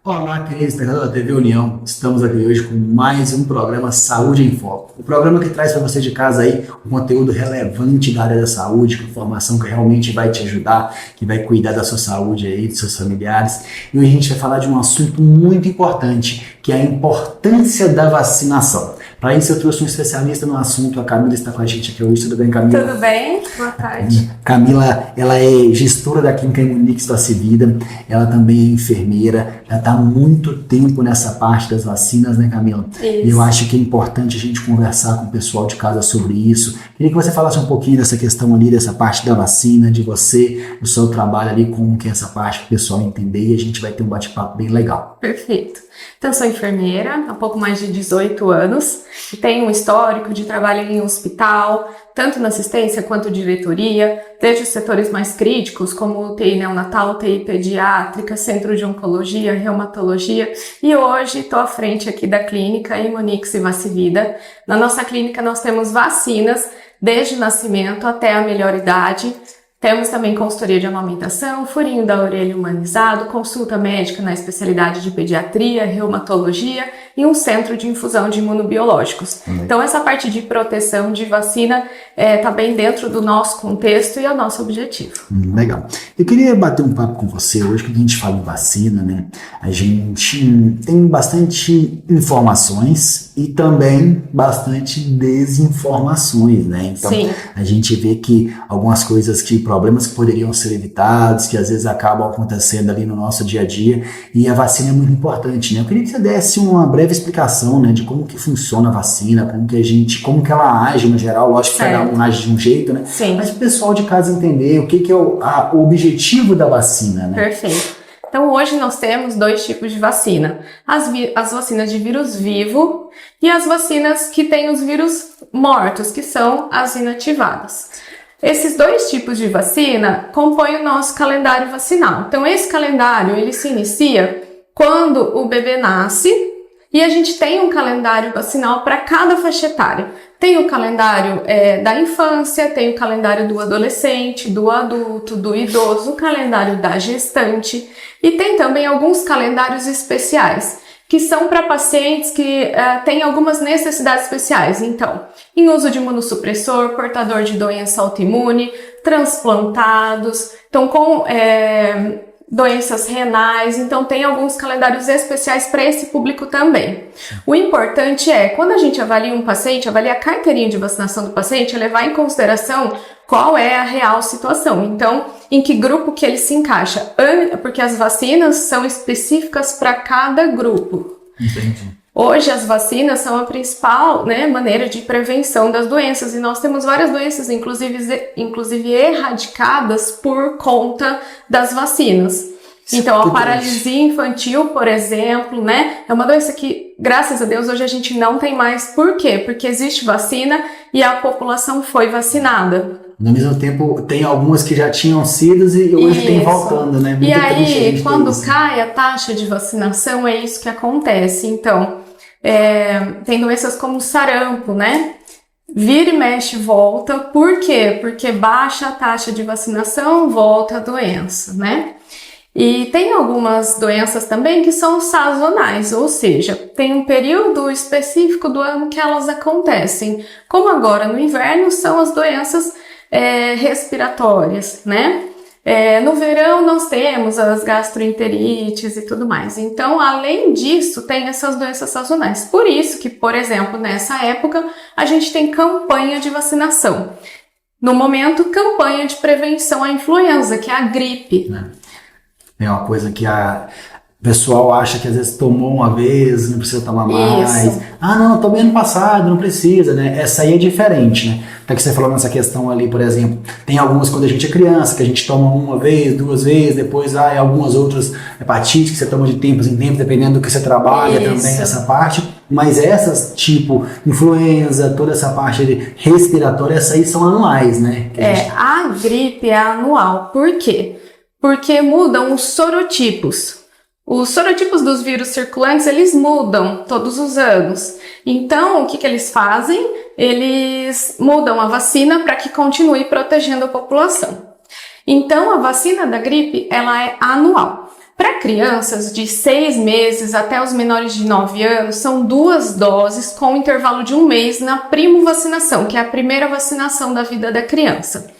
Olá, queridos espectadores da TV União. Estamos aqui hoje com mais um programa Saúde em Foco. O programa que traz para você de casa aí um conteúdo relevante da área da saúde, com informação que realmente vai te ajudar, que vai cuidar da sua saúde aí, dos seus familiares. E hoje a gente vai falar de um assunto muito importante, que é a importância da vacinação. Para isso eu trouxe um especialista no assunto, a Camila está com a gente aqui hoje. Tudo bem, Camila? Tudo bem? Boa tarde. Camila, ela é gestora da Clínica Imunix Vida, ela também é enfermeira, ela está há muito tempo nessa parte das vacinas, né, Camila? Isso. E eu acho que é importante a gente conversar com o pessoal de casa sobre isso. Queria que você falasse um pouquinho dessa questão ali, dessa parte da vacina, de você, do seu trabalho ali, como que é essa parte para o pessoal entender, e a gente vai ter um bate-papo bem legal. Perfeito. Então, eu sou enfermeira há pouco mais de 18 anos e tenho um histórico de trabalho em hospital, tanto na assistência quanto diretoria, desde os setores mais críticos, como UTI neonatal, UTI pediátrica, centro de oncologia, reumatologia, e hoje estou à frente aqui da clínica Imunix Vida. Na nossa clínica nós temos vacinas desde o nascimento até a melhor idade. Temos também consultoria de amamentação, furinho da orelha humanizado, consulta médica na especialidade de pediatria, reumatologia e um centro de infusão de imunobiológicos. Então essa parte de proteção de vacina está bem dentro do nosso contexto e é o nosso objetivo. Legal. Eu queria bater um papo com você hoje, quando a gente fala em vacina, né? A gente tem bastante informações e também bastante desinformações, né? Então, Sim. A gente vê que algumas coisas problemas que poderiam ser evitados, que às vezes acabam acontecendo ali no nosso dia a dia, e a vacina é muito importante, né? Eu queria que você desse uma breve explicação, né, de como que funciona a vacina, como que ela age no geral, lógico que cada um age de um jeito, né? Sim. Mas o pessoal de casa entender o que é o objetivo da vacina, né? Perfeito. Então, hoje nós temos dois tipos de vacina. As vacinas de vírus vivo e as vacinas que têm os vírus mortos, que são as inativadas. Esses dois tipos de vacina compõem o nosso calendário vacinal. Então, esse calendário, ele se inicia quando o bebê nasce e a gente tem um calendário vacinal para cada faixa etária. Tem o calendário da infância, tem o calendário do adolescente, do adulto, do idoso, o calendário da gestante e tem também alguns calendários especiais, que são para pacientes que têm algumas necessidades especiais. Então, em uso de imunossupressor, portador de doença autoimune, transplantados, então com doenças renais, então tem alguns calendários especiais para esse público também. O importante é, quando a gente avalia um paciente, avalia a carteirinha de vacinação do paciente, é levar em consideração qual é a real situação. Então, em que grupo que ele se encaixa, porque as vacinas são específicas para cada grupo. Entendi. Hoje as vacinas são a principal, maneira de prevenção das doenças e nós temos várias doenças, inclusive erradicadas por conta das vacinas. Então a paralisia infantil, por exemplo, é uma doença que, graças a Deus, hoje a gente não tem mais. Por quê? Porque existe vacina e a população foi vacinada. No mesmo tempo, tem algumas que já tinham sido e hoje tem voltando, né? Muito e aí, quando cai a taxa de vacinação, é isso que acontece. Então, tem doenças como sarampo, Vira e mexe, volta. Por quê? Porque baixa a taxa de vacinação, volta a doença, E tem algumas doenças também que são sazonais, ou seja, tem um período específico do ano que elas acontecem. Como agora no inverno são as doenças respiratórias, no verão nós temos as gastroenterites e tudo mais. Então, além disso, tem essas doenças sazonais. Por isso que, por exemplo, nessa época, a gente tem campanha de vacinação. No momento, campanha de prevenção à influenza, que é a gripe. É uma coisa que o pessoal acha que às vezes tomou uma vez, não precisa tomar mais. Isso. Ah, não, tomei ano passado, não precisa, Essa aí é diferente, Até que você falou nessa questão ali, por exemplo, tem algumas quando a gente é criança, que a gente toma uma vez, duas vezes, depois algumas outras hepatites que você toma de tempos em tempos, dependendo do que você trabalha. Isso. Também, essa parte. Mas essas, tipo, influenza, toda essa parte respiratória, essas aí são anuais, A gripe é anual. Por quê? Porque mudam os sorotipos. Os sorotipos dos vírus circulantes, eles mudam todos os anos. Então, o que eles fazem? Eles mudam a vacina para que continue protegendo a população. Então, a vacina da gripe, ela é anual. Para crianças de 6 meses até os menores de 9 anos, são 2 doses com intervalo de 1 mês na primovacinação, que é a primeira vacinação da vida da criança.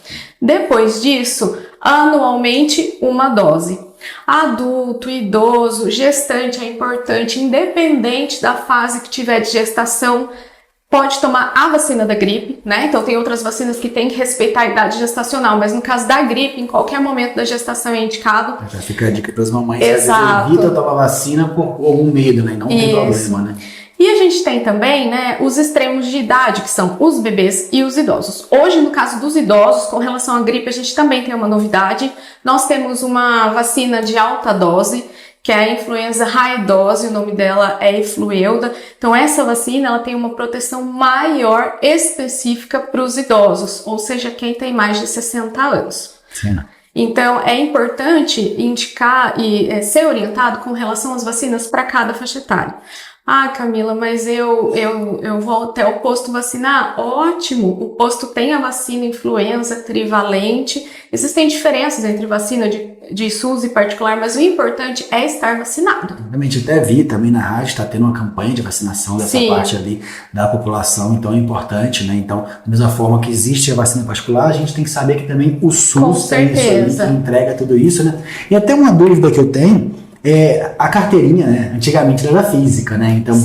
Depois disso, anualmente 1 dose. Adulto, idoso, gestante é importante, independente da fase que tiver de gestação, pode tomar a vacina da gripe, né? Então tem outras vacinas que tem que respeitar a idade gestacional, mas no caso da gripe, em qualquer momento da gestação é indicado. Já fica a dica para as mamães, Exato. Às vezes evita tomar vacina por algum medo, né? Não tem problema, né? E a gente tem também, né, os extremos de idade, que são os bebês e os idosos. Hoje, no caso dos idosos, com relação à gripe, a gente também tem uma novidade. Nós temos uma vacina de alta dose, que é a influenza high dose, o nome dela é Efluelda. Então, essa vacina, ela tem uma proteção maior específica para os idosos, ou seja, quem tem mais de 60 anos. Sim. Então, é importante indicar e ser orientado com relação às vacinas para cada faixa etária. Ah, Camila, mas eu vou até o posto vacinar? Ótimo! O posto tem a vacina influenza trivalente. Existem diferenças entre vacina de SUS e particular, mas o importante é estar vacinado. Realmente, até vi também na rádio, está tendo uma campanha de vacinação dessa parte ali da população, então é importante, né? Então, da mesma forma que existe a vacina particular, a gente tem que saber que também o SUS tem isso aí, que entrega tudo isso, né? E até uma dúvida que eu tenho, a carteirinha, né? Antigamente ela era física, né? Então,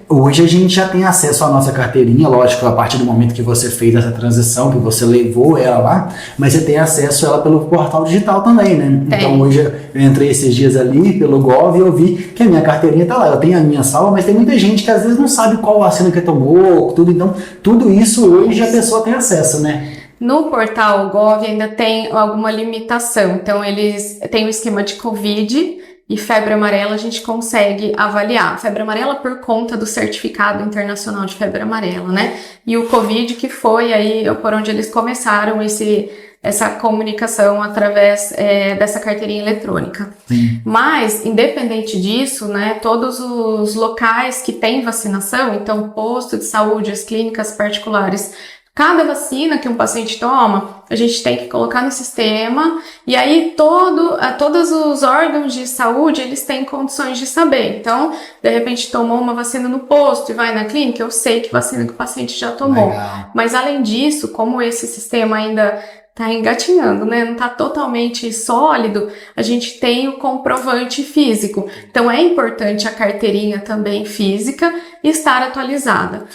hoje a gente já tem acesso à nossa carteirinha, lógico, a partir do momento que você fez essa transição, que você levou ela lá, mas você tem acesso a ela pelo portal digital também, né? Então, hoje eu entrei esses dias ali pelo Gov e eu vi que a minha carteirinha tá lá. Eu tenho a minha salva, mas tem muita gente que às vezes não sabe qual vacina que tomou, tudo. Então, tudo isso hoje a pessoa tem acesso, né? No portal Gov ainda tem alguma limitação. Então, eles têm o esquema de Covid e febre amarela a gente consegue avaliar. Febre amarela por conta do certificado internacional de febre amarela, né? E o Covid que foi aí por onde eles começaram essa comunicação através dessa carteirinha eletrônica. Mas, independente disso, né, todos os locais que têm vacinação, então posto de saúde, as clínicas particulares, cada vacina que um paciente toma, a gente tem que colocar no sistema e aí todos os órgãos de saúde, eles têm condições de saber. Então, de repente tomou uma vacina no posto e vai na clínica, eu sei que vacina que o paciente já tomou. Legal. Mas além disso, como esse sistema ainda tá engatinhando, né? Não tá totalmente sólido, a gente tem o comprovante físico. Então, é importante a carteirinha também física estar atualizada.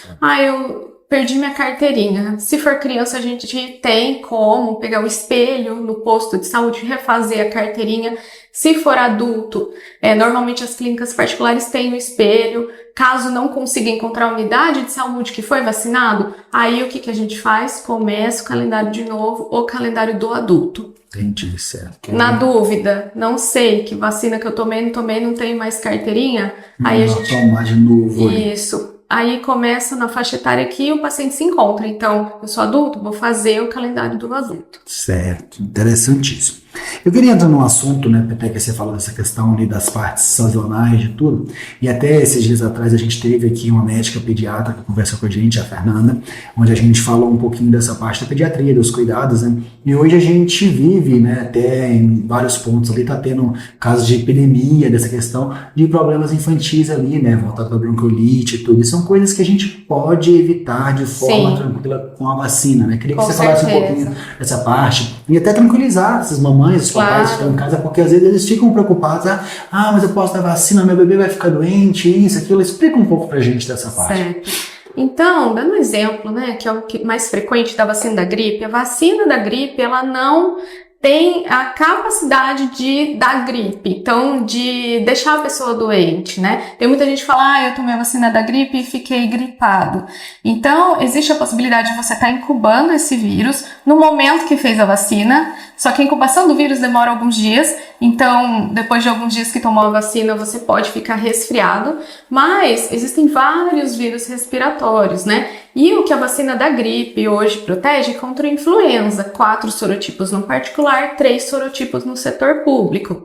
Eu perdi minha carteirinha. Se for criança, a gente tem como pegar o espelho no posto de saúde e refazer a carteirinha. Se for adulto, normalmente as clínicas particulares têm o espelho. Caso não consiga encontrar a unidade de saúde que foi vacinado, aí o que a gente faz? Começa o calendário de novo, o calendário do adulto. Entendi, certo. Na dúvida, não sei que vacina que eu tomei, não tenho mais carteirinha, aí a gente tomar de novo. Isso. Aí começa na faixa etária que o paciente se encontra. Então, eu sou adulto, vou fazer o calendário do adulto. Certo, interessantíssimo. Eu queria entrar num assunto, né, até que você falou dessa questão ali das partes sazonais de tudo, e até esses dias atrás a gente teve aqui uma médica pediatra que conversou com a gente, a Fernanda, onde a gente falou um pouquinho dessa parte da pediatria, dos cuidados, né, e hoje a gente vive, né, até em vários pontos ali, tá tendo casos de epidemia, dessa questão de problemas infantis ali, né, voltado para bronquiolite e tudo, e são coisas que a gente pode evitar de forma tranquila com a vacina, né, queria que você falasse um pouquinho dessa parte, e até tranquilizar essas mamães, os papais que estão em casa, porque às vezes eles ficam preocupados, mas eu posso dar vacina, meu bebê vai ficar doente, isso, aquilo. Explica um pouco pra gente dessa parte. Certo. Então, dando um exemplo, né, que é o mais frequente da vacina da gripe, a vacina da gripe, ela não tem a capacidade de dar gripe, então de deixar a pessoa doente, né? Tem muita gente que fala, eu tomei a vacina da gripe e fiquei gripado. Então, existe a possibilidade de você estar incubando esse vírus no momento que fez a vacina, só que a incubação do vírus demora alguns dias, então depois de alguns dias que tomou a vacina você pode ficar resfriado, mas existem vários vírus respiratórios, né? E o que a vacina da gripe hoje protege é contra a influenza, 4 sorotipos no particular, 3 sorotipos no setor público.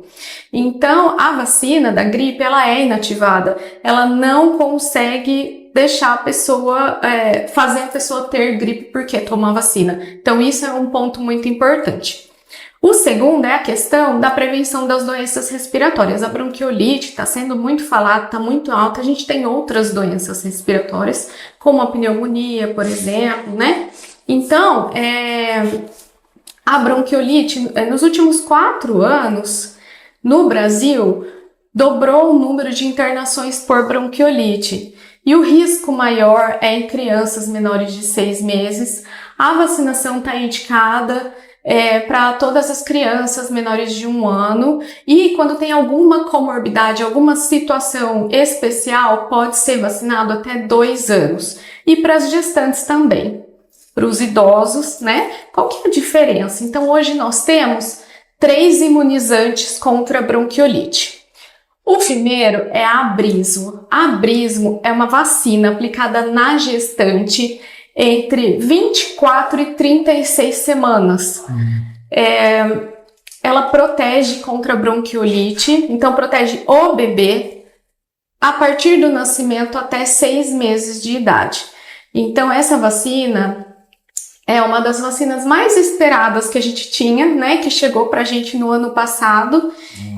Então, a vacina da gripe, ela é inativada, ela não consegue deixar a pessoa, fazer a pessoa ter gripe porque toma a vacina. Então, isso é um ponto muito importante. O segundo é a questão da prevenção das doenças respiratórias. A bronquiolite está sendo muito falada, está muito alta. A gente tem outras doenças respiratórias, como a pneumonia, por exemplo, né? Então, a bronquiolite, nos últimos 4 anos, no Brasil, dobrou o número de internações por bronquiolite. E o risco maior é em crianças menores de 6 meses. A vacinação está indicada para todas as crianças menores de 1 ano, e quando tem alguma comorbidade, alguma situação especial, pode ser vacinado até 2 anos. E para as gestantes também. Para os idosos, né? Qual que é a diferença? Então, hoje nós temos 3 imunizantes contra a bronquiolite. O primeiro é a Abrismo. A Abrismo é uma vacina aplicada na gestante entre 24 e 36 semanas. Ela protege contra a bronquiolite, então protege o bebê a partir do nascimento até 6 meses de idade. Então essa vacina é uma das vacinas mais esperadas que a gente tinha, né, que chegou pra gente no ano passado,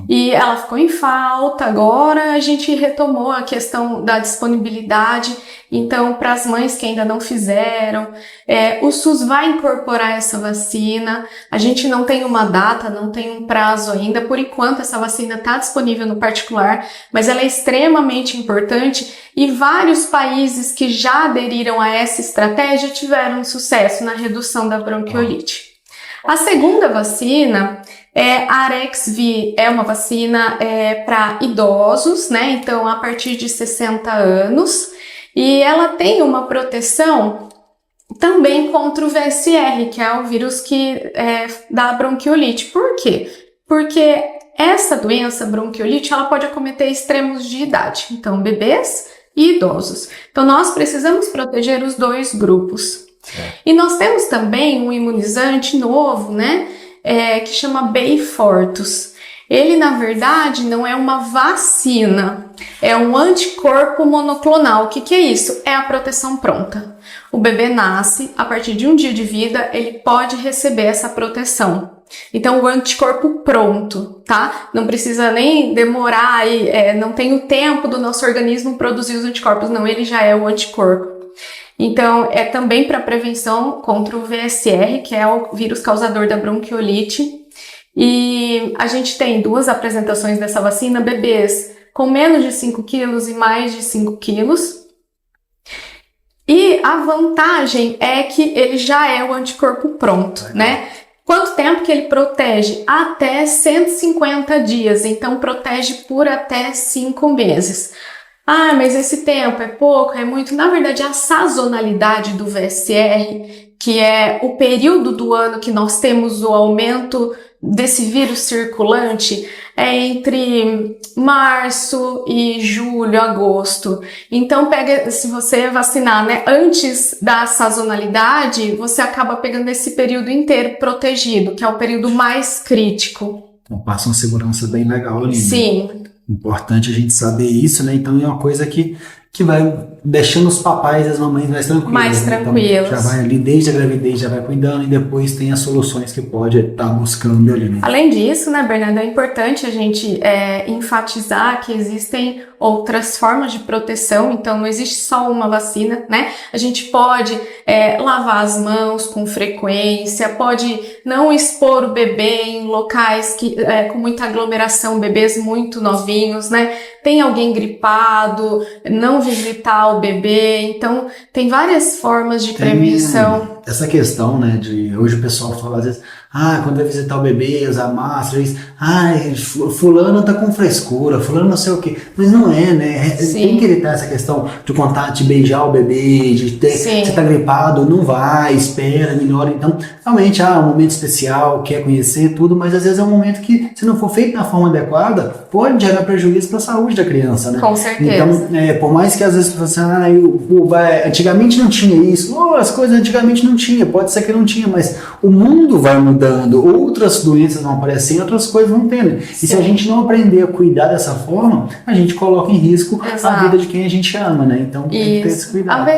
e ela ficou em falta. Agora a gente retomou a questão da disponibilidade. Então, para as mães que ainda não fizeram, o SUS vai incorporar essa vacina. A gente não tem uma data, não tem um prazo ainda. Por enquanto, essa vacina está disponível no particular, mas ela é extremamente importante, e vários países que já aderiram a essa estratégia tiveram sucesso na redução da bronquiolite. A segunda vacina é a Arexvy, é uma vacina para idosos, né? Então, a partir de 60 anos. E ela tem uma proteção também contra o VSR, que é o vírus que dá bronquiolite. Por quê? Porque essa doença, bronquiolite, ela pode acometer extremos de idade. Então, bebês e idosos. Então, nós precisamos proteger os 2 grupos. E nós temos também um imunizante novo, né? Que chama Beyfortus. Ele, na verdade, não é uma vacina, é um anticorpo monoclonal. O que é isso? É a proteção pronta. O bebê nasce, a partir de 1 dia de vida, ele pode receber essa proteção. Então, o anticorpo pronto, tá? Não precisa nem demorar, não tem o tempo do nosso organismo produzir os anticorpos, não, ele já é o anticorpo. Então, é também para prevenção contra o VSR, que é o vírus causador da bronquiolite. E a gente tem 2 apresentações dessa vacina: bebês com menos de 5 quilos e mais de 5 quilos. E a vantagem é que ele já é o anticorpo pronto, né? Quanto tempo que ele protege? Até 150 dias, então protege por até 5 meses. Ah, mas esse tempo é pouco, é muito? Na verdade, a sazonalidade do VSR, que é o período do ano que nós temos o aumento desse vírus circulante, é entre março e julho, agosto. Então, se você vacinar, né, antes da sazonalidade, você acaba pegando esse período inteiro protegido, que é o período mais crítico. Então, passa uma segurança bem legal ali. Sim. Né? Importante a gente saber isso, né? Então é uma coisa que vai deixando os papais e as mamães mais tranquilos. Mais tranquilos. Então, já vai ali desde a gravidez, já vai cuidando, e depois tem as soluções que pode estar buscando ali. Né? Além disso, né, Bernardo, é importante a gente enfatizar que existem outras formas de proteção, então não existe só uma vacina, né? A gente pode lavar as mãos com frequência, pode não expor o bebê em locais com muita aglomeração, bebês muito novinhos, né? Tem alguém gripado, não visitar o bebê. Então, tem várias formas de prevenção. Essa questão, né, de hoje o pessoal fala às vezes, quando vai visitar o bebê, usar máscara, fulano tá com frescura, fulano não sei o quê. Mas não é, né? Sim. Tem que evitar essa questão de contato, de beijar o bebê, de ter, você tá gripado, não vai, espera, melhora. Então, realmente, um momento especial, quer conhecer tudo, mas às vezes é um momento que, se não for feito da forma adequada, pode gerar prejuízo para a saúde da criança, né? Com certeza. Então, por mais que às vezes você antigamente não tinha isso, as coisas antigamente não não tinha, pode ser que não tinha, mas o mundo vai mudando, outras doenças vão aparecendo, outras coisas vão tendo. E se a gente não aprender a cuidar dessa forma, a gente coloca em risco a vida de quem a gente ama, né? Então tem que ter esse cuidado.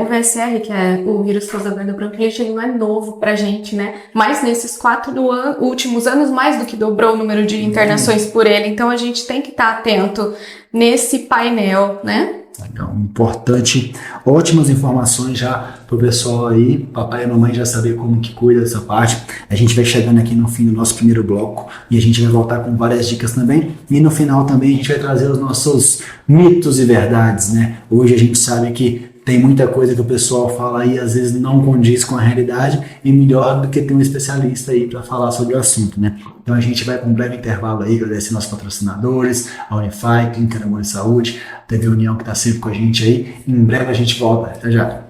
O VSR, que é o vírus causador da bronquite, ele não é novo pra gente, né? Mas nesses 4 últimos anos, mais do que dobrou o número de internações por ele. Então a gente tem que estar atento nesse painel, né? Então, importante, ótimas informações já pro pessoal aí, papai e mamãe já saber como que cuida dessa parte. A gente vai chegando aqui no fim do nosso primeiro bloco e a gente vai voltar com várias dicas também. E no final também a gente vai trazer os nossos mitos e verdades, né? Hoje a gente sabe que tem muita coisa que o pessoal fala aí, às vezes não condiz com a realidade, e melhor do que ter um especialista aí para falar sobre o assunto, né? Então a gente vai com um breve intervalo aí, agradecer nossos patrocinadores, a Unify, Clínica Amor e Saúde, a TV União que está sempre com a gente aí. Em breve a gente volta. Até já.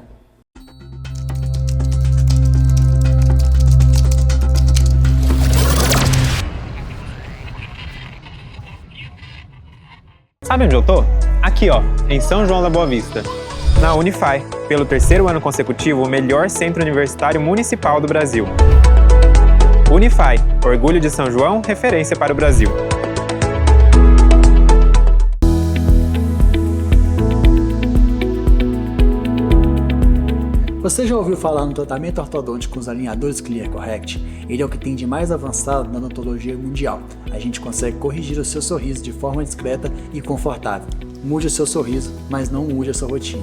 Sabe onde eu tô? Aqui, ó, em São João da Boa Vista. Na Unify, pelo 3º ano consecutivo, o melhor centro universitário municipal do Brasil. Unify, orgulho de São João, referência para o Brasil. Você já ouviu falar no tratamento ortodôntico com os alinhadores Clear Correct? Ele é o que tem de mais avançado na odontologia mundial. A gente consegue corrigir o seu sorriso de forma discreta e confortável. Mude o seu sorriso, mas não mude a sua rotina.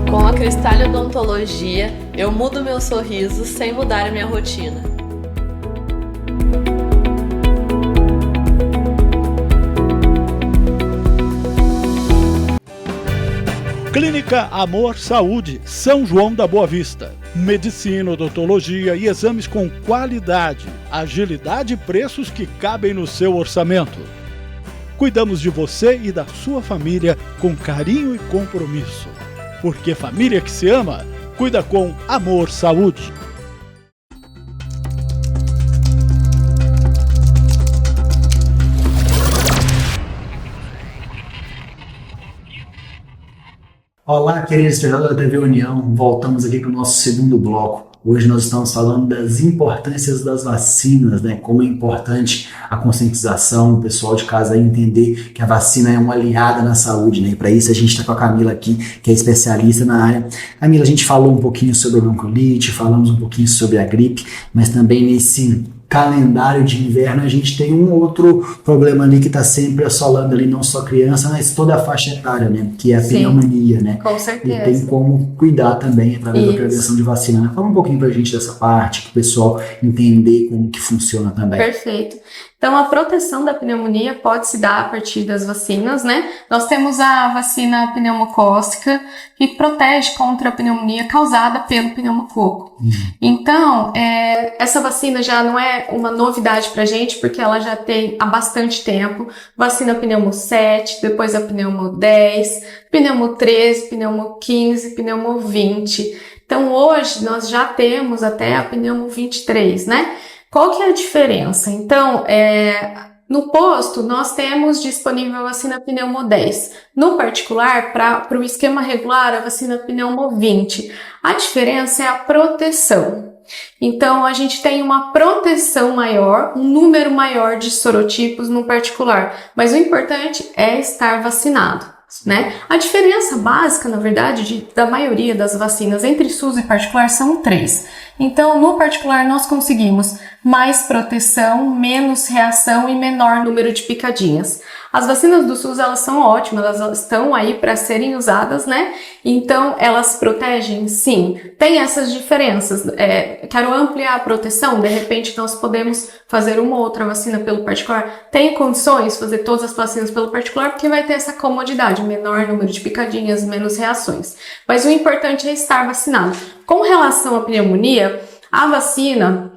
Com a Cristália Odontologia, eu mudo meu sorriso sem mudar a minha rotina. Clínica Amor Saúde, São João da Boa Vista. Medicina, odontologia e exames com qualidade, agilidade e preços que cabem no seu orçamento. Cuidamos de você e da sua família com carinho e compromisso. Porque família que se ama, cuida com Amor Saúde. Olá, queridos espectadores da TV União, voltamos aqui com o nosso segundo bloco. Hoje nós estamos falando das importâncias das vacinas, né? Como é importante a conscientização, o pessoal de casa aí entender que a vacina é uma aliada na saúde, né? E para isso a gente está com a Camila aqui, que é especialista na área. Camila, a gente falou um pouquinho sobre a bronquiolite, falamos um pouquinho sobre a gripe, mas também nesse calendário de inverno a gente tem um outro problema ali que está sempre assolando ali não só criança, mas toda a faixa etária, né? Que é a pneumonia, né? Com certeza. E tem como cuidar também através da prevenção de vacina. Fala um pouquinho pra gente dessa parte, para o pessoal entender como que funciona também. Perfeito. Então, a proteção da pneumonia pode se dar a partir das vacinas, né? Nós temos a vacina pneumocócica, que protege contra a pneumonia causada pelo pneumococo. Então, essa vacina já não é uma novidade pra gente, porque ela já tem há bastante tempo. Vacina pneumo 7, depois a pneumo 10, pneumo 13, pneumo 15, pneumo 20. Então, hoje, nós já temos até a pneumo 23, né? Qual que é a diferença? Então, no posto, nós temos disponível a vacina pneumo 10. No particular, para o esquema regular, a vacina pneumo 20. A diferença é a proteção. Então, a gente tem uma proteção maior, um número maior de sorotipos no particular. Mas o importante é estar vacinado, né? A diferença básica, na verdade, da maioria das vacinas entre SUS e particular são 3. Então, no particular, nós conseguimos mais proteção, menos reação e menor número de picadinhas. As vacinas do SUS, elas são ótimas, elas estão aí para serem usadas, né? Então, elas protegem? Sim. Tem essas diferenças. Quero ampliar a proteção? De repente, nós podemos fazer uma ou outra vacina pelo particular. Tem condições de fazer todas as vacinas pelo particular, porque vai ter essa comodidade, menor número de picadinhas, menos reações. Mas o importante é estar vacinado. Com relação à pneumonia, a vacina,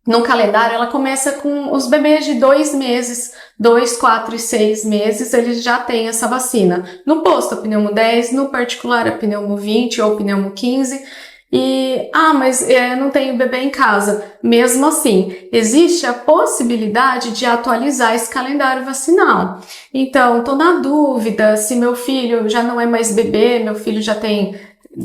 no calendário, ela começa com os bebês de 2 meses 2, 4 e 6 meses, eles já têm essa vacina. No posto, a pneumo 10, no particular, a pneumo 20 ou pneumo 15. Mas não tenho bebê em casa. Mesmo assim, existe a possibilidade de atualizar esse calendário vacinal. Então, tô na dúvida se meu filho já não é mais bebê, meu filho já tem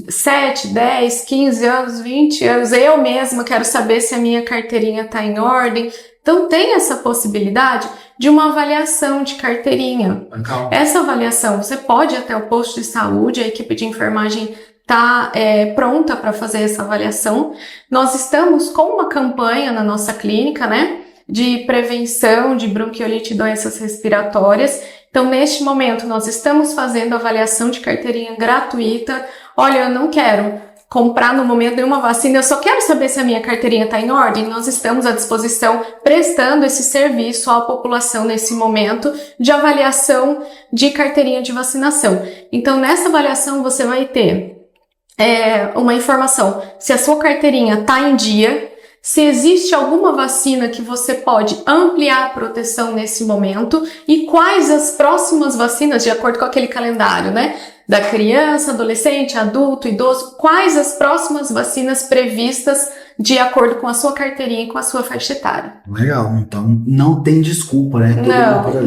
7, 10, 15 anos, 20 anos, eu mesma quero saber se a minha carteirinha está em ordem. Então tem essa possibilidade de uma avaliação de carteirinha. Legal. Essa avaliação, você pode ir até o posto de saúde, a equipe de enfermagem está pronta para fazer essa avaliação. Nós estamos com uma campanha na nossa clínica, né, de prevenção de bronquiolite e doenças respiratórias. Então, neste momento, nós estamos fazendo avaliação de carteirinha gratuita. Olha, eu não quero comprar no momento nenhuma vacina, eu só quero saber se a minha carteirinha está em ordem. Nós estamos à disposição prestando esse serviço à população nesse momento de avaliação de carteirinha de vacinação. Então, nessa avaliação você vai ter uma informação se a sua carteirinha está em dia, se existe alguma vacina que você pode ampliar a proteção nesse momento e quais as próximas vacinas, de acordo com aquele calendário, né? Da criança, adolescente, adulto, idoso, quais as próximas vacinas previstas de acordo com a sua carteirinha e com a sua faixa etária. Legal, então não tem desculpa, né? Não.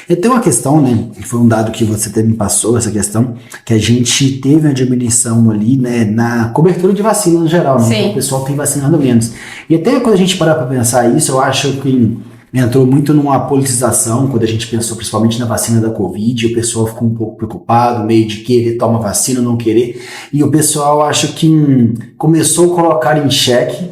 E tem uma questão, né? Que foi um dado que você até me passou, essa questão, que a gente teve uma diminuição ali, né? Na cobertura de vacina no geral, né? Sim. Então, o pessoal tem vacinado menos. E até quando a gente parar para pensar isso, eu acho que entrou muito numa politização, quando a gente pensou principalmente na vacina da Covid, o pessoal ficou um pouco preocupado, meio de querer tomar vacina, não querer, e o pessoal acho que começou a colocar em xeque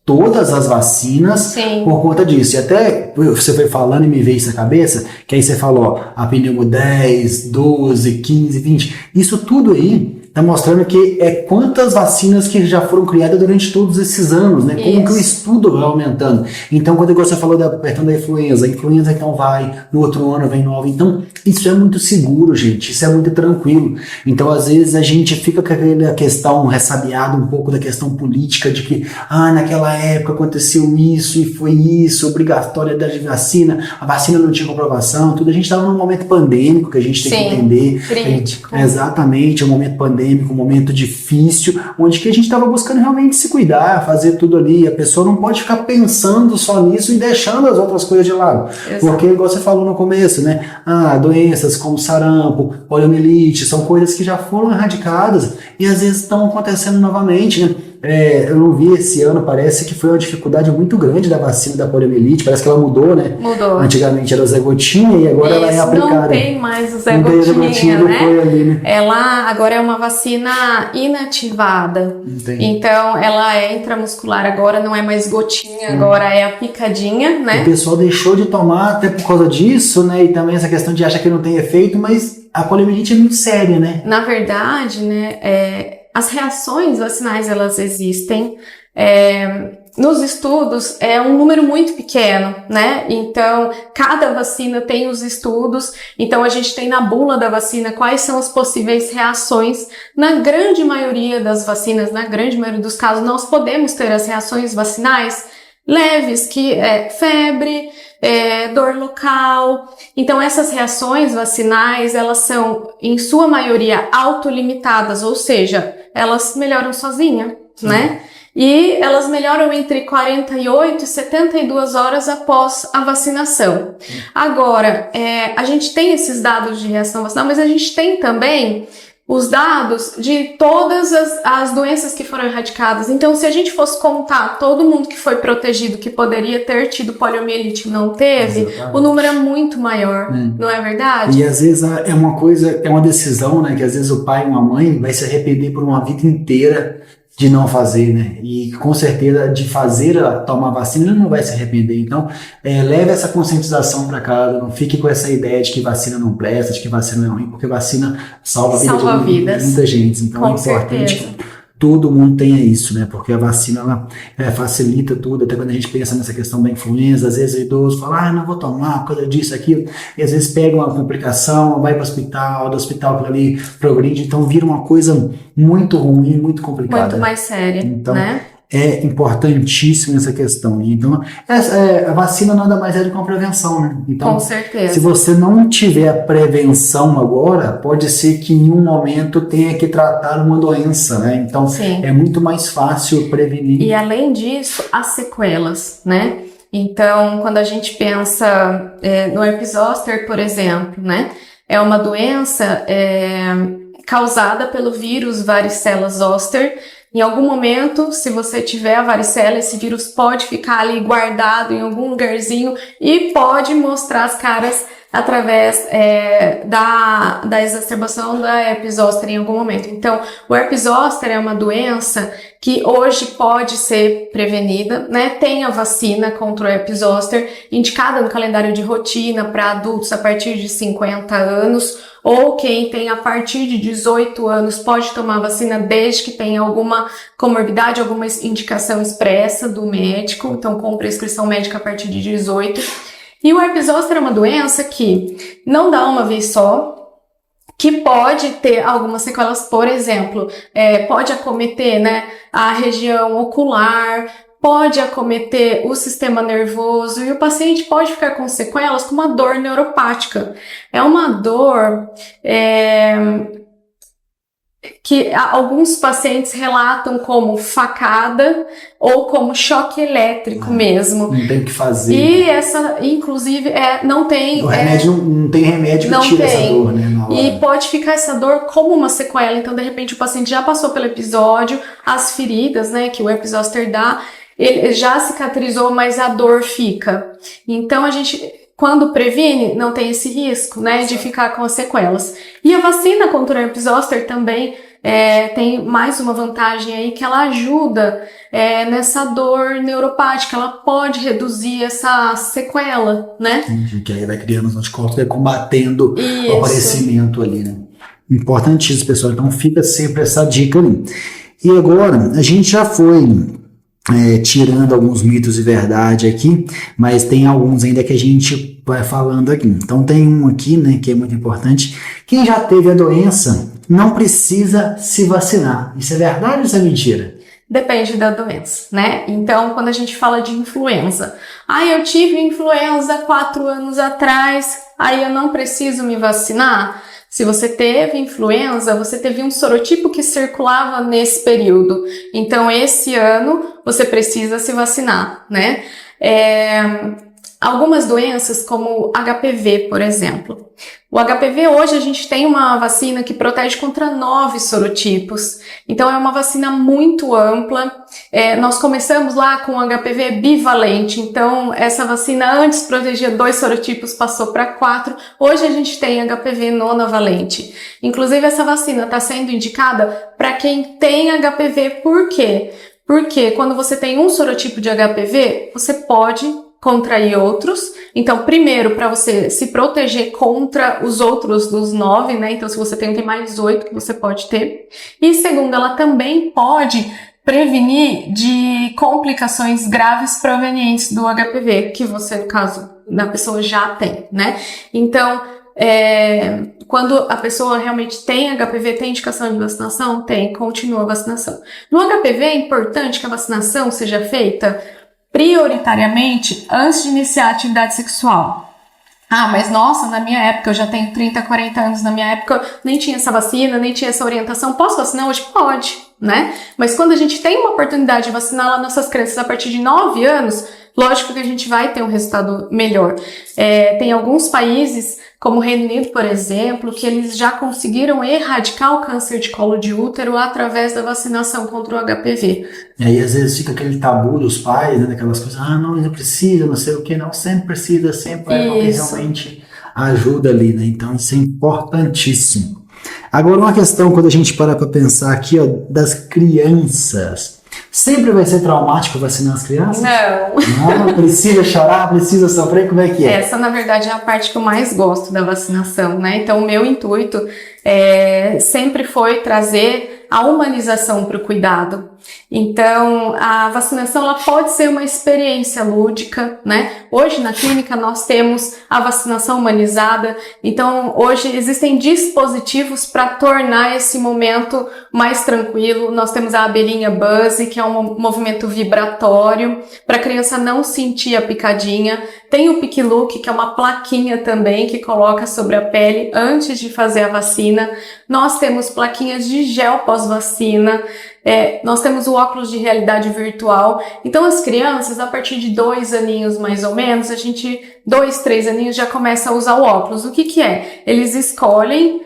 todas as vacinas. Sim. Por conta disso. E até você foi falando e me veio isso na cabeça, que aí você falou, a pneumo 10, 12, 15, 20, isso tudo aí tá mostrando que quantas vacinas que já foram criadas durante todos esses anos, né? Como que o estudo vai aumentando. Então, quando você falou da questão da influenza, a influenza então vai, no outro ano vem nova. Então, isso é muito seguro, gente. Isso é muito tranquilo. Então, às vezes, a gente fica com aquela questão ressabiada um pouco da questão política de que, naquela época aconteceu isso e foi isso, obrigatória da vacina, a vacina não tinha comprovação, tudo. A gente estava num momento pandêmico que a gente tem que entender. Crítico. Exatamente, um momento pandêmico, um momento difícil, onde que a gente estava buscando realmente se cuidar, fazer tudo ali. A pessoa não pode ficar pensando só nisso e deixando as outras coisas de lado. Exato. Porque, igual você falou no começo, né? Doenças como sarampo, poliomielite, são coisas que já foram erradicadas e às vezes estão acontecendo novamente, né? Eu não vi esse ano, parece que foi uma dificuldade muito grande da vacina da poliomielite, parece que ela mudou, né? Mudou. Antigamente era o Zé Gotinha e agora ela é aplicada. Não tem mais o Zé Gotinha, né? Ali, né? Ela agora é uma vacina inativada. Entendi. Então ela é intramuscular agora, não é mais gotinha, agora é a picadinha, né? O pessoal deixou de tomar até por causa disso, né? E também essa questão de achar que não tem efeito, mas a poliomielite é muito séria, né? Na verdade, né, as reações vacinais, elas existem. Nos estudos é um número muito pequeno, né? Então, cada vacina tem os estudos. Então, a gente tem na bula da vacina quais são as possíveis reações. Na grande maioria das vacinas, na grande maioria dos casos, nós podemos ter as reações vacinais leves, que é febre, dor local. Então, essas reações vacinais, elas são, em sua maioria, autolimitadas, ou seja, elas melhoram sozinha, né? E elas melhoram entre 48 e 72 horas após a vacinação. Agora, a gente tem esses dados de reação vacinal, mas a gente tem também os dados de todas as doenças que foram erradicadas. Então, se a gente fosse contar todo mundo que foi protegido, que poderia ter tido poliomielite e não teve, exatamente, o número é muito maior, não é verdade? E às vezes é uma decisão, né, que às vezes o pai e uma mãe vai se arrepender por uma vida inteira de não fazer, né? E com certeza de tomar vacina ele não vai se arrepender. Então, leve essa conscientização para casa, não fique com essa ideia de que vacina não presta, de que vacina não é ruim, porque vacina salva a vida de muita gente. Então é importante que todo mundo tenha isso, né? Porque a vacina ela facilita tudo. Até quando a gente pensa nessa questão da influenza, às vezes o idoso fala, não vou tomar por causa disso, aquilo, e às vezes pega uma complicação, vai para o hospital, do hospital para ali progride, então vira uma coisa muito ruim, muito complicada. Muito mais séria, então, né? é importantíssimo essa questão. Então, a vacina nada mais é do que uma prevenção, né? Então, Com certeza. se você não tiver a prevenção agora, pode ser que em um momento tenha que tratar uma doença, né? Então, Sim. é muito mais fácil prevenir. E além disso, as sequelas, né? Então, quando a gente pensa no herpes zoster, por exemplo, né? É uma doença causada pelo vírus varicela zoster. Em algum momento, se você tiver a varicela, esse vírus pode ficar ali guardado em algum lugarzinho e pode mostrar as caras através da exacerbação da herpes zoster em algum momento. Então, o herpes zoster é uma doença que hoje pode ser prevenida, né? Tem a vacina contra o herpes zoster indicada no calendário de rotina para adultos a partir de 50 anos, ou quem tem a partir de 18 anos pode tomar vacina desde que tenha alguma comorbidade, alguma indicação expressa do médico, então com prescrição médica a partir de 18. E o herpes zoster é uma doença que não dá uma vez só, que pode ter algumas sequelas, por exemplo, pode acometer, né, a região ocular, pode acometer o sistema nervoso e o paciente pode ficar com sequelas como uma dor neuropática. É uma dor que alguns pacientes relatam como facada ou como choque elétrico mesmo. Não tem o que fazer. E essa, inclusive, não tem... não tem remédio que tira essa dor, né? E pode ficar essa dor como uma sequela. Então, de repente, o paciente já passou pelo episódio, as feridas, né, que o herpes zoster dá, ele já cicatrizou, mas a dor fica. Então, a gente... Quando previne, não tem esse risco, né, de ficar com as sequelas. E a vacina contra o herpes zoster também tem mais uma vantagem aí, que ela ajuda nessa dor neuropática, ela pode reduzir essa sequela, né? Que aí vai criando os anticorpos, vai combatendo Isso. o aparecimento ali, né? Importantíssimo, pessoal. Então fica sempre essa dica ali. E agora, a gente já foi... tirando alguns mitos e verdade aqui, mas tem alguns ainda que a gente vai falando aqui. Então tem um aqui, né, que é muito importante. Quem já teve a doença não precisa se vacinar. Isso é verdade ou isso é mentira? Depende da doença, né? Então, quando a gente fala de influenza, eu tive influenza 4 anos atrás, aí eu não preciso me vacinar? Se você teve influenza, você teve um sorotipo que circulava nesse período. Então, esse ano, você precisa se vacinar, né? Algumas doenças, como HPV, por exemplo. O HPV, hoje, a gente tem uma vacina que protege contra 9 sorotipos. Então, é uma vacina muito ampla. Nós começamos lá com HPV bivalente. Então, essa vacina antes protegia 2 sorotipos, passou para 4. Hoje, a gente tem HPV nonavalente. Inclusive, essa vacina está sendo indicada para quem tem HPV. Por quê? Porque quando você tem um sorotipo de HPV, você pode contrair outros. Então, primeiro, para você se proteger contra os outros dos 9, né? Então, se você tem mais 8 que você pode ter. E segundo, ela também pode prevenir de complicações graves provenientes do HPV, que você, no caso da pessoa, já tem, né? Então, quando a pessoa realmente tem HPV, tem indicação de vacinação? Tem, continua a vacinação. No HPV é importante que a vacinação seja feita prioritariamente antes de iniciar a atividade sexual. Mas nossa, na minha época, eu já tenho 30, 40 anos, na minha época nem tinha essa vacina, nem tinha essa orientação. Posso vacinar hoje? Pode, né? Mas quando a gente tem uma oportunidade de vacinar lá nossas crianças a partir de 9 anos, lógico que a gente vai ter um resultado melhor. Tem alguns países, como o Reino Unido, por exemplo, que eles já conseguiram erradicar o câncer de colo de útero através da vacinação contra o HPV. E aí, às vezes, fica aquele tabu dos pais, né, daquelas coisas, não precisa, não sei o que, não, sempre precisa, sempre é porque realmente ajuda ali, né? Então, isso é importantíssimo. Agora, uma questão, quando a gente para pensar aqui, das crianças, sempre vai ser traumático vacinar as crianças? Não, precisa chorar, precisa sofrer, como é que é? Essa, na verdade, é a parte que eu mais gosto da vacinação, né? Então, o meu intuito sempre foi trazer a humanização para o cuidado. Então, a vacinação ela pode ser uma experiência lúdica, né? Hoje na clínica nós temos a vacinação humanizada, então hoje existem dispositivos para tornar esse momento mais tranquilo. Nós temos a abelhinha Buzz, que é um movimento vibratório para a criança não sentir a picadinha. Tem o Pick Look, que é uma plaquinha também que coloca sobre a pele antes de fazer a vacina. Nós temos plaquinhas de gel pós-vacina. Nós temos o óculos de realidade virtual. Então as crianças, a partir de 2 aninhos mais ou menos, 2, 3 aninhos já começa a usar o óculos. O que é? Eles escolhem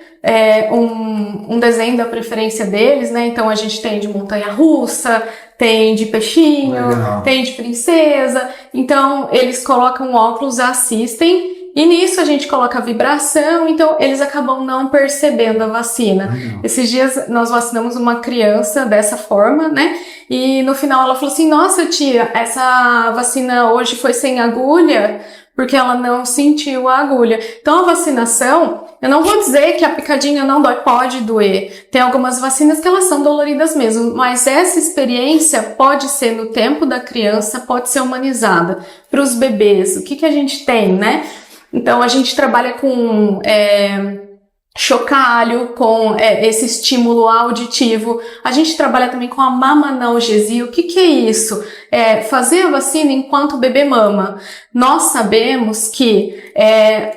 um desenho da preferência deles, né? Então a gente tem de montanha-russa, tem de peixinho, legal, tem de princesa. Então eles colocam óculos, assistem. E nisso a gente coloca vibração, então eles acabam não percebendo a vacina. Esses dias nós vacinamos uma criança dessa forma, né? E no final ela falou assim, nossa tia, essa vacina hoje foi sem agulha, porque ela não sentiu a agulha. Então a vacinação, eu não vou dizer que a picadinha não dói, pode doer. Tem algumas vacinas que elas são doloridas mesmo, mas essa experiência pode ser no tempo da criança, pode ser humanizada. Para os bebês, o que a gente tem, né? Então, a gente trabalha com chocalho, com esse estímulo auditivo. A gente trabalha também com a mamanalgesia. O que é isso? Fazer a vacina enquanto o bebê mama. Nós sabemos que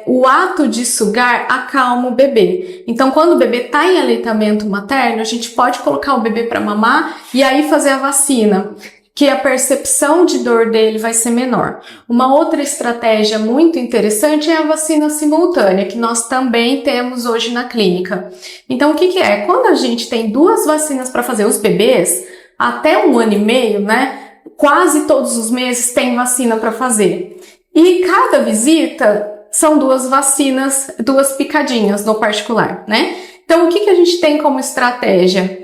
o ato de sugar acalma o bebê. Então, quando o bebê está em aleitamento materno, a gente pode colocar o bebê para mamar e aí fazer a vacina, que a percepção de dor dele vai ser menor. Uma outra estratégia muito interessante é a vacina simultânea, que nós também temos hoje na clínica. Então, o que é? Quando a gente tem 2 vacinas para fazer os bebês, até 1 ano e meio, né? Quase todos os meses tem vacina para fazer. E cada visita são 2 vacinas, 2 picadinhas no particular, né? Então, o que a gente tem como estratégia?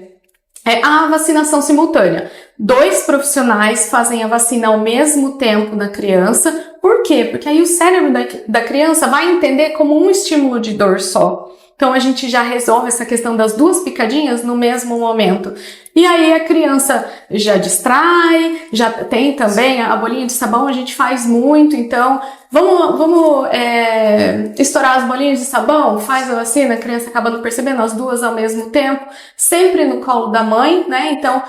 A vacinação simultânea. 2 profissionais fazem a vacina ao mesmo tempo na criança. Por quê? Porque aí o cérebro da criança vai entender como um estímulo de dor só. Então a gente já resolve essa questão das 2 picadinhas no mesmo momento. E aí a criança já distrai, já tem também a bolinha de sabão, a gente faz muito, então vamos estourar as bolinhas de sabão, faz a vacina, a criança acaba não percebendo as 2 ao mesmo tempo, sempre no colo da mãe, né? Então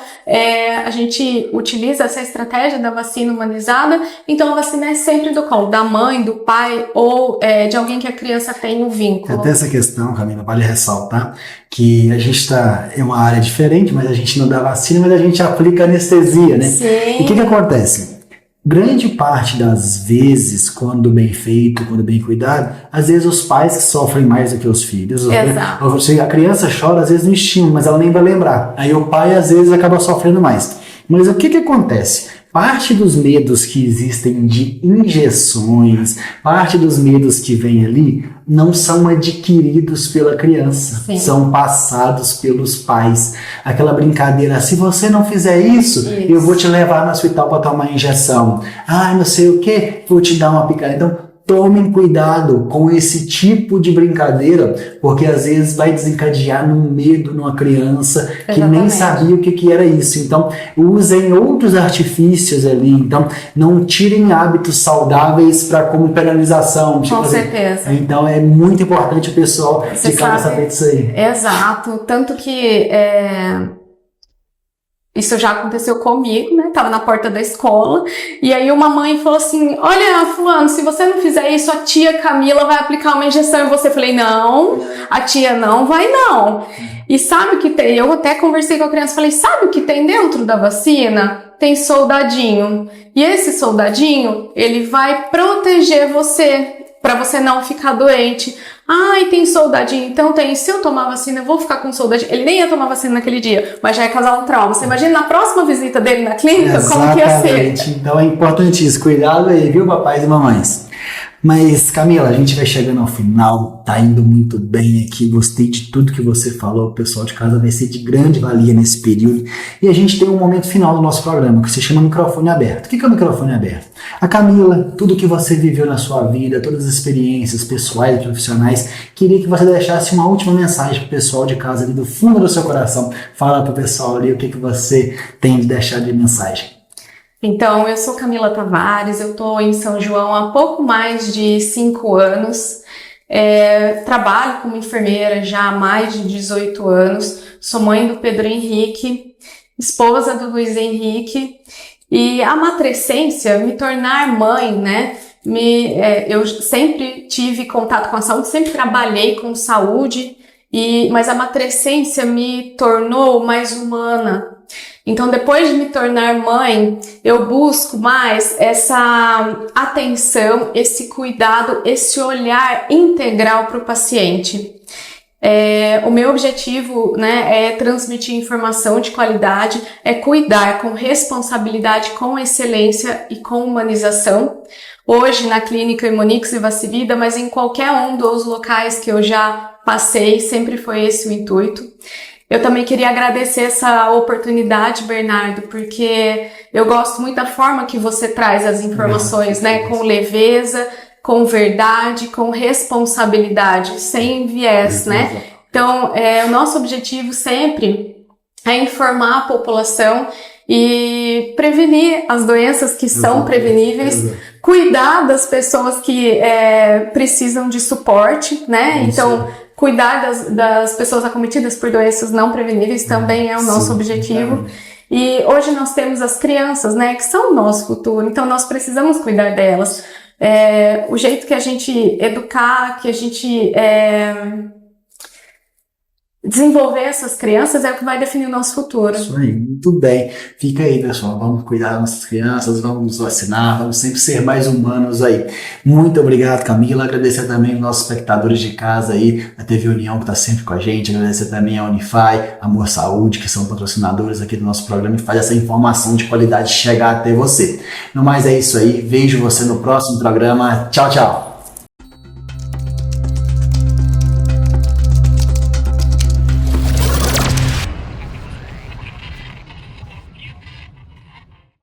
a gente utiliza essa estratégia da vacina humanizada, então a vacina é sempre do colo da mãe, do pai ou de alguém que a criança tem um vínculo. Até essa questão, Camila, vale ressaltar que a gente é uma área diferente, mas a gente não dá vacina, mas a gente aplica anestesia, né? Sim. E o que acontece? Grande parte das vezes, quando bem feito, quando bem cuidado, às vezes os pais que sofrem mais do que os filhos. Exato. A criança chora, às vezes no estímulo, mas ela nem vai lembrar. Aí o pai, às vezes, acaba sofrendo mais. Mas o que acontece? Parte dos medos que existem de injeções, parte dos medos que vem ali, não são adquiridos pela criança, Sim. São passados pelos pais. Aquela brincadeira, se você não fizer isso, eu vou te levar no hospital para tomar injeção. Ah, não sei o que, vou te dar uma picada. Então, tomem cuidado com esse tipo de brincadeira, porque às vezes vai desencadear num medo numa criança que Exatamente. nem sabia o que era isso. Então, usem outros artifícios ali. Então, não tirem hábitos saudáveis para como penalização. Com certeza. Então, é muito importante o pessoal ficar saber disso aí. Exato. Tanto que isso já aconteceu comigo, né? Tava na porta da escola e aí uma mãe falou assim, olha, fulano, se você não fizer isso, a tia Camila vai aplicar uma injeção em você. Eu falei, não, a tia não vai não. E sabe o que tem? Eu até conversei com a criança, falei, sabe o que tem dentro da vacina? Tem soldadinho. E esse soldadinho, ele vai proteger você, para você não ficar doente. Ai, tem soldadinho, então tem. Se eu tomar vacina, eu vou ficar com soldadinho. Ele nem ia tomar vacina naquele dia, mas já ia causar um trauma. Você imagina na próxima visita dele na clínica, como que ia ser? Então é importante isso. Cuidado aí, viu, papais e mamães? Mas, Camila, a gente vai chegando ao final, tá indo muito bem aqui, gostei de tudo que você falou, o pessoal de casa vai ser de grande valia nesse período. E a gente tem um momento final do nosso programa, que se chama microfone aberto. O que é o microfone aberto? A Camila, tudo que você viveu na sua vida, todas as experiências pessoais e profissionais, queria que você deixasse uma última mensagem pro pessoal de casa ali do fundo do seu coração. Fala pro pessoal ali o que você tem de deixar de mensagem. Então, eu sou Camila Tavares, eu estou em São João há pouco mais de 5 anos, trabalho como enfermeira já há mais de 18 anos, sou mãe do Pedro Henrique, esposa do Luiz Henrique, e a matrescência, me tornar mãe, né? Eu sempre tive contato com a saúde, sempre trabalhei com saúde, mas a matrescência me tornou mais humana. Então, depois de me tornar mãe, eu busco mais essa atenção, esse cuidado, esse olhar integral para o paciente. O meu objetivo, né, é transmitir informação de qualidade, é cuidar com responsabilidade, com excelência e com humanização. Hoje, na clínica Imonix e Vacivida, mas em qualquer um dos locais que eu já passei, sempre foi esse o intuito. Eu também queria agradecer essa oportunidade, Bernardo, porque eu gosto muito da forma que você traz as informações, né? Com leveza, com verdade, com responsabilidade, sem viés, né? Então, o nosso objetivo sempre é informar a população e prevenir as doenças que são preveníveis, cuidar das pessoas que precisam de suporte, né? Então, cuidar das pessoas acometidas por doenças não preveníveis também é o nosso objetivo. E hoje nós temos as crianças, né, que são o nosso futuro, então nós precisamos cuidar delas. O jeito que a gente educar, que a gente desenvolver essas crianças é o que vai definir o nosso futuro. Isso aí, muito bem. Fica aí, pessoal. Vamos cuidar das nossas crianças, vamos nos vacinar, vamos sempre ser mais humanos aí. Muito obrigado, Camila. Agradecer também os nossos espectadores de casa aí, a TV União que está sempre com a gente. Agradecer também a Unify, Amor Saúde, que são patrocinadores aqui do nosso programa e faz essa informação de qualidade chegar até você. No mais é isso aí. Vejo você no próximo programa. Tchau, tchau.